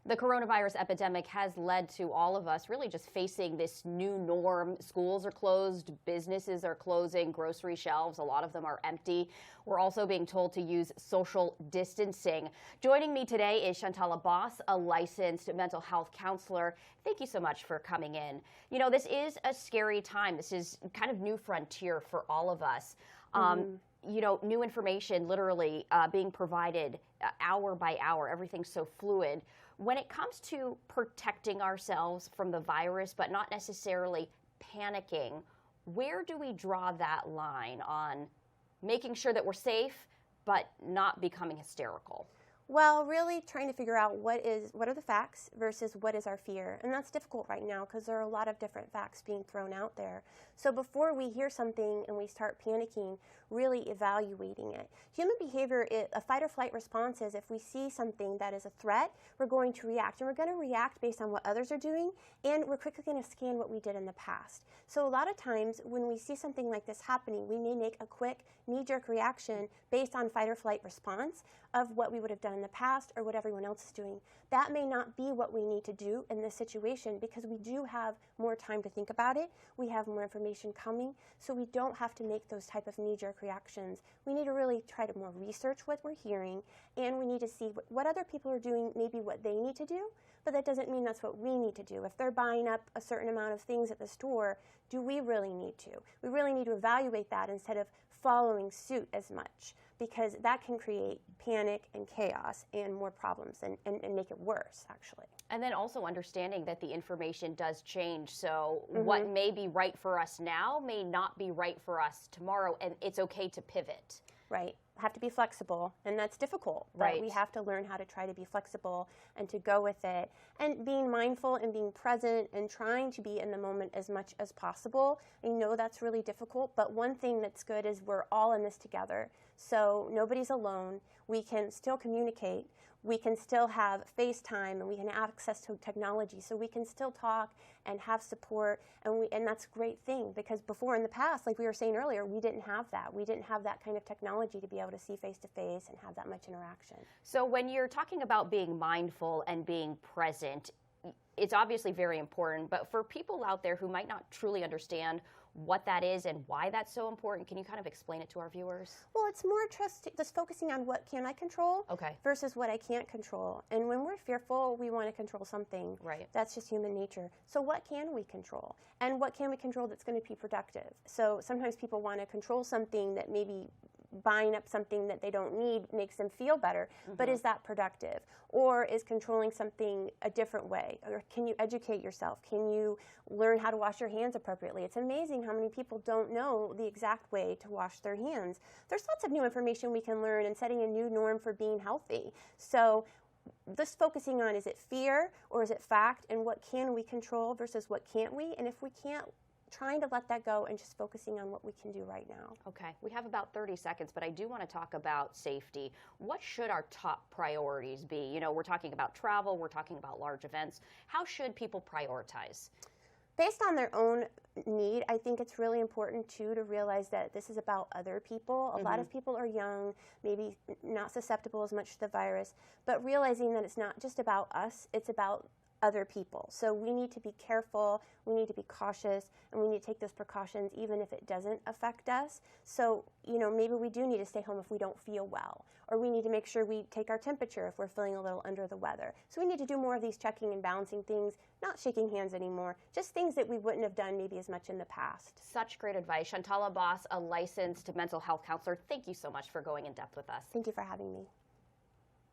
The coronavirus epidemic has led to all of us really just facing this new norm. Schools are closed, businesses are closing, grocery shelves, a lot of them are empty. We're also being told to use social distancing. Joining me today is Shantala Boss, a licensed mental health counselor. Thank you so much for coming in. You know, this is a scary time. This is kind of new frontier for all of us. You know, new information literally being provided hour by hour. Everything's so fluid. When it comes to protecting ourselves from the virus, but not necessarily panicking, where do we draw that line on making sure that we're safe, but not becoming hysterical? Well, really trying to figure out what are the facts versus what is our fear. And that's difficult right now because there are a lot of different facts being thrown out there. So before we hear something and we start panicking, really evaluating it. Human behavior, a fight or flight response is if we see something that is a threat, we're going to react. And we're going to react based on what others are doing, and we're quickly going to scan what we did in the past. So a lot of times when we see something like this happening, we may make a quick knee-jerk reaction based on fight or flight response of what we would have done in the past or what everyone else is doing. That may not be what we need to do in this situation because we do have more time to think about it. We have more information coming, so we don't have to make those type of knee-jerk reactions. We need to really try to more research what we're hearing, and we need to see what other people are doing, maybe what they need to do, but that doesn't mean that's what we need to do. If they're buying up a certain amount of things at the store, do we really need to? We really need to evaluate that instead of following suit as much, because that can create panic and chaos and more problems and make it worse, actually. And then also understanding that the information does change. So what may be right for us now may not be right for us tomorrow, and it's okay to pivot. Right. Have to be flexible, and that's difficult. Right. We have to learn how to try to be flexible and to go with it, and being mindful and being present and trying to be in the moment as much as possible. I know that's really difficult, but one thing that's good is we're all in this together. So nobody's alone. We can still communicate. We can still have FaceTime, and we can have access to technology, so we can still talk and have support, and that's a great thing, because before in the past, like we were saying earlier, we didn't have that. We didn't have that kind of technology to be able to see face-to-face and have that much interaction. So when you're talking about being mindful and being present, it's obviously very important, but for people out there who might not truly understand what that is and why that's so important, can you kind of explain it to our viewers? Well, it's more just focusing on what can I control versus what I can't control. And when we're fearful, we want to control something. Right. That's just human nature. So what can we control? And what can we control that's going to be productive? So sometimes people want to control something that maybe buying up something that they don't need makes them feel better, but is that productive? Or is controlling something a different way? Or can you educate yourself? Can you learn how to wash your hands appropriately? It's amazing how many people don't know the exact way to wash their hands. There's lots of new information we can learn and setting a new norm for being healthy. So just focusing on, is it fear or is it fact, and what can we control versus what can't we? And if we can't, trying to let that go and just focusing on what we can do right now. Okay, we have about 30 seconds, but I do want to talk about safety. What should our top priorities be? You know, we're talking about travel, we're talking about large events. How should people prioritize? Based on their own need, I think it's really important too to realize that this is about other people. A lot of people are young, maybe not susceptible as much to the virus, but realizing that it's not just about us, it's about other people. So we need to be careful, we need to be cautious, and we need to take those precautions even if it doesn't affect us. So, you know, maybe we do need to stay home if we don't feel well, or we need to make sure we take our temperature if we're feeling a little under the weather. So we need to do more of these checking and balancing things, not shaking hands anymore, just things that we wouldn't have done maybe as much in the past. Such great advice. Shantala Boss, a licensed mental health counselor, thank you so much for going in depth with us. Thank you for having me.